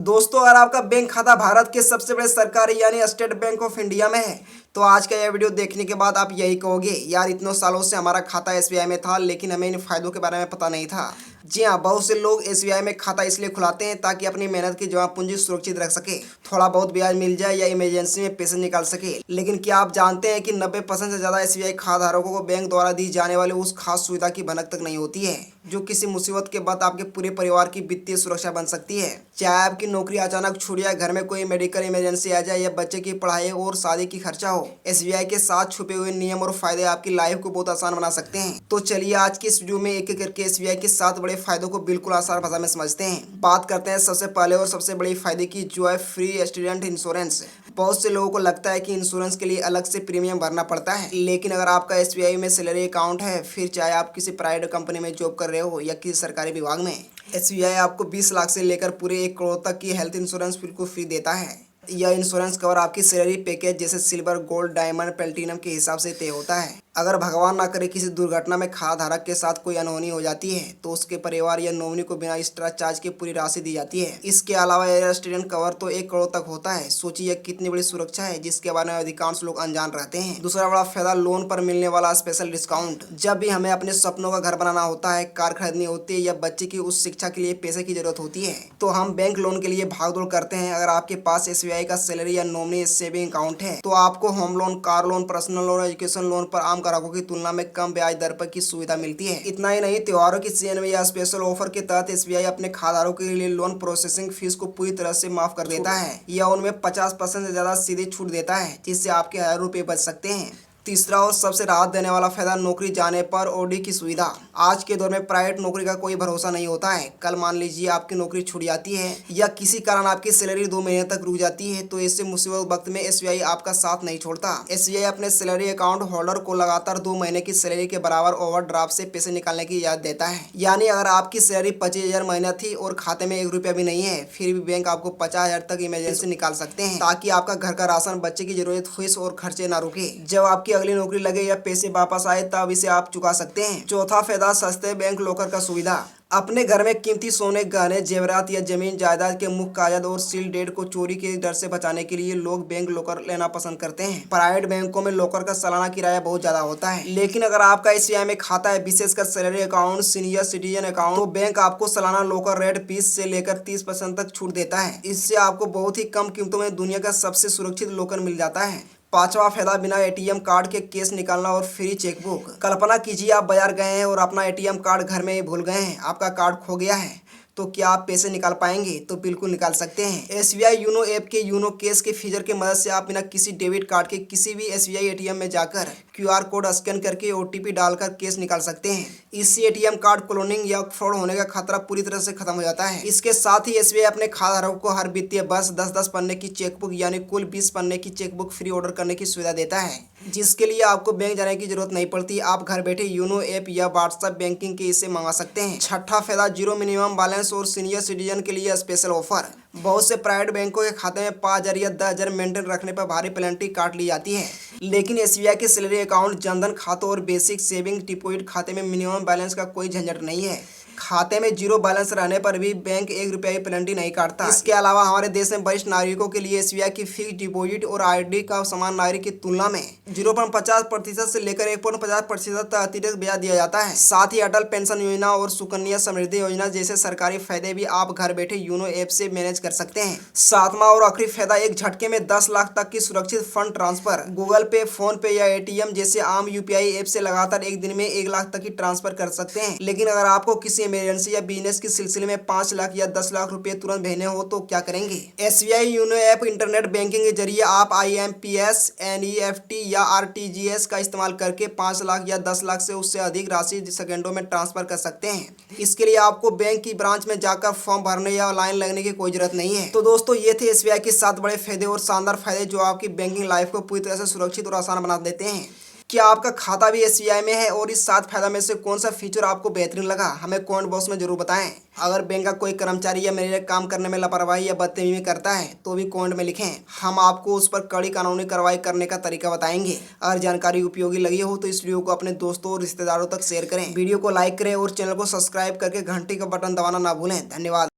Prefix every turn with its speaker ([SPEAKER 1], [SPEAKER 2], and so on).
[SPEAKER 1] दोस्तों, अगर आपका बैंक खाता भारत के सबसे बड़े सरकारी यानी स्टेट बैंक ऑफ इंडिया में है तो आज का यह वीडियो देखने के बाद आप यही कहोगे, यार इतने सालों से हमारा खाता एसबीआई में था लेकिन हमें इन फायदों के बारे में पता नहीं था। जी हाँ, बहुत से लोग एसबीआई में खाता इसलिए खुलाते हैं ताकि अपनी मेहनत की जमा पूंजी सुरक्षित रख सके, थोड़ा बहुत ब्याज मिल जाए या इमरजेंसी में पैसे निकाल सके। लेकिन क्या आप जानते हैं कि 90% से ज्यादा एसबीआई खाता धारकों को बैंक द्वारा दी जाने वाली उस खास सुविधा की भनक तक नहीं होती है जो किसी मुसीबत के बाद आपके पूरे परिवार की वित्तीय सुरक्षा बन सकती है। चाहे आपकी नौकरी अचानक छूट जाए, घर में कोई मेडिकल इमरजेंसी आ जाए या बच्चे की पढ़ाई और शादी की खर्चा हो, एसबीआई के साथ छुपे हुए नियम और फायदे आपकी लाइफ को बहुत आसान बना सकते हैं। तो चलिए आज की इस वीडियो में एक एक करके एसबीआई के 7 बड़े फायदों को बिल्कुल आसान भाषा में समझते हैं। बात करते हैं सबसे पहले और सबसे बड़ी फायदे की, जो है फ्री स्टूडेंट इंश्योरेंस। बहुत से लोगों को लगता है कि इंश्योरेंस के लिए अलग से प्रीमियम भरना पड़ता है, लेकिन अगर आपका एसबीआई में सैलरी अकाउंट है, फिर चाहे आप किसी प्राइवेट कंपनी में जॉब कर रहे हो या किसी सरकारी विभाग में, एसबीआई आपको 20 लाख से लेकर पूरे 1 करोड़ तक की हेल्थ इंश्योरेंस बिल्कुल फ्री देता है। यह इंश्योरेंस कवर आपकी सैलरी पैकेज जैसे सिल्वर, गोल्ड, डायमंड, प्लेटिनम के हिसाब से तय होता है। अगर भगवान ना करे किसी दुर्घटना में खाताधारक के साथ कोई अनहोनी हो जाती है तो उसके परिवार या नॉमिनी को बिना एक्स्ट्रा चार्ज के पूरी राशि दी जाती है। इसके अलावा यह स्टूडेंट कवर तो 1 करोड़ तक होता है। सोचिए यह कितनी बड़ी सुरक्षा है जिसके बारे में अधिकांश लोग अनजान रहते हैं। दूसरा बड़ा फायदा, लोन पर मिलने वाला स्पेशल डिस्काउंट। जब भी हमें अपने सपनों का घर बनाना होता है, कार खरीदनी होती है या बच्चे की उच्च शिक्षा के लिए पैसे की जरूरत होती है तो हम बैंक लोन के लिए भागदौड़ करते हैं। अगर आपके पास एसबीआई का सैलरी या नॉमिनी सेविंग अकाउंट है तो आपको home loan, car loan, personal loan, education loan पर आम ग्राहकों की तुलना में कम ब्याज दर पर की सुविधा मिलती है। इतना ही नहीं, त्योहारों की सीजन में या स्पेशल ऑफर के तहत एसबीआई अपने खाताधारकों के लिए लोन प्रोसेसिंग फीस को पूरी तरह से माफ कर देता है या उनमें 50% से ज्यादा सीधे छूट देता है, जिससे आपके हज़ारों रुपए बच सकते हैं। तीसरा और सबसे राहत देने वाला फायदा, नौकरी जाने पर ओडी की सुविधा। आज के दौर में प्राइवेट नौकरी का कोई भरोसा नहीं होता है। कल मान लीजिए आपकी नौकरी छूट जाती है या किसी कारण आपकी सैलरी 2 महीने तक रुक जाती है तो ऐसे मुसीबत वक्त में एसबीआई आपका साथ नहीं छोड़ता। एसबीआई अपने सैलरी अकाउंट होल्डर को लगातार 2 महीने की सैलरी के बराबर ओवरड्राफ्ट से पैसे निकालने की इजाजत देता है। यानी अगर आपकी सैलरी 25,000 महीना थी और खाते में 1 रुपया भी नहीं है, फिर भी बैंक आपको 50,000 तक इमरजेंसी निकाल सकते हैं ताकि आपका घर का राशन, बच्चे की जरूरत, फीस और खर्चे ना रुके। जब आपकी अगली नौकरी लगे या पैसे वापस आए तब इसे आप चुका सकते हैं। चौथा फायदा, सस्ते बैंक लॉकर का सुविधा। अपने घर में कीमती सोने, गहने, जेवरात या जमीन जायदाद के मुख्य कागज और सील डेट को चोरी के डर से बचाने के लिए लोग बैंक लॉकर लेना पसंद करते हैं। प्राइवेट बैंकों में लॉकर का सालाना किराया बहुत ज्यादा होता है, लेकिन अगर आपका एसबीआई में खाता है, विशेषकर salary account, senior citizen account, तो बैंक आपको सालाना लॉकर रेट 20 से लेकर 30% तक छूट देता है। इससे आपको बहुत ही कम कीमतों में दुनिया का सबसे सुरक्षित लॉकर मिल जाता है। पांचवा फायदा, बिना एटीएम कार्ड के कैश निकालना और फ्री चेकबुक। कल्पना कीजिए आप बाजार गए हैं और अपना एटीएम कार्ड घर में ही भूल गए हैं, आपका कार्ड खो गया है, तो क्या आप पैसे निकाल पाएंगे? तो बिल्कुल निकाल सकते हैं। एसबीआई यूनो ऐप के यूनो कैश के फीचर की मदद से आप बिना किसी डेबिट कार्ड के किसी भी एसबीआई एटीएम में जाकर क्यूआर कोड स्कैन करके ओटीपी डालकर कैश निकाल सकते हैं। इससे एटीएम कार्ड क्लोनिंग या फ्रॉड होने का खतरा पूरी तरह से खत्म हो जाता है। इसके साथ ही एसबीआई अपने खाताधारकों को हर वित्तीय वर्ष 10-10 पन्ने की चेकबुक यानी कुल 20 पन्ने की चेकबुक फ्री ऑर्डर करने की सुविधा देता है, जिसके लिए आपको बैंक जाने की जरूरत नहीं पड़ती। आप घर बैठे यूनो ऐप या व्हाट्सएप बैंकिंग के इसे मंगा सकते हैं। छठा फायदा, जीरो मिनिमम बैलेंस और सीनियर सिटीजन के लिए स्पेशल ऑफर। बहुत से प्राइवेट बैंकों के खाते में 5,000 या 10,000 मेंटेन रखने पर भारी पेनल्टी काट ली जाती है, लेकिन एसबीआई के सैलरी अकाउंट, जनधन खातों और बेसिक सेविंग डिपॉजिट खाते में मिनिमम बैलेंस का कोई झंझट नहीं है। खाते में जीरो बैलेंस रहने पर भी बैंक 1 रुपया की पेनल्टी नहीं काटता। इसके अलावा हमारे देश में वरिष्ठ नागरिकों के लिए एसबीआई की फिक्स डिपॉजिट और आरडी का समान नागरिक की तुलना में 0.50% से लेकर 1.50% तक अतिरिक्त ब्याज दिया जाता है। साथ ही अटल पेंशन योजना और सुकन्या समृद्धि योजना जैसे सरकारी फायदे भी आप घर बैठे यूनो ऐप से मैनेज कर सकते हैं। सातवां और आखिरी फायदा, एक झटके में 10 लाख तक की सुरक्षित फंड ट्रांसफर। गूगल पे, फोन पे या एटीएम जैसे आम यूपीआई ऐप से लगातार एक दिन में 1 लाख तक की ट्रांसफर कर सकते हैं। लेकिन अगर आपको किसी इमरजेंसी या बिजनेस के सिलसिले में 5 लाख या 10 लाख रुपए तुरंत भेजने हो तो क्या करेंगे? SBI YONO app internet banking के जरिए आप आईएमपीएस, एनईएफटी या आरटीजीएस का इस्तेमाल करके 5 लाख या 10 लाख से उससे अधिक राशि सेकंडों में ट्रांसफर कर सकते हैं। इसके लिए आपको बैंक की ब्रांच में जाकर फॉर्म भरने या लाइन लगने की कोई जरूरत नहीं है। तो दोस्तों, ये थे एसबीआई के 7 बड़े फायदे और शानदार फायदे जो आपकी बैंकिंग लाइफ को पूरी तरह से सुरक्षित और आसान बना देते हैं। क्या आपका खाता भी एसबीआई में है और इस 7 फायदा में से कौन सा फीचर आपको बेहतरीन लगा? हमें कमेंट बॉक्स में जरूर बताएं। अगर बैंक का कोई कर्मचारी या मैनेजर काम करने में लापरवाही या बदतमीजी करता है तो भी कमेंट में लिखें, हम आपको उस पर कड़ी कानूनी कार्रवाई करने का तरीका बताएंगे। अगर जानकारी उपयोगी लगी हो तो इस वीडियो को अपने दोस्तों और रिश्तेदारों तक शेयर करें, वीडियो को लाइक करें और चैनल को सब्सक्राइब करके घंटी का बटन दबाना ना भूलें। धन्यवाद।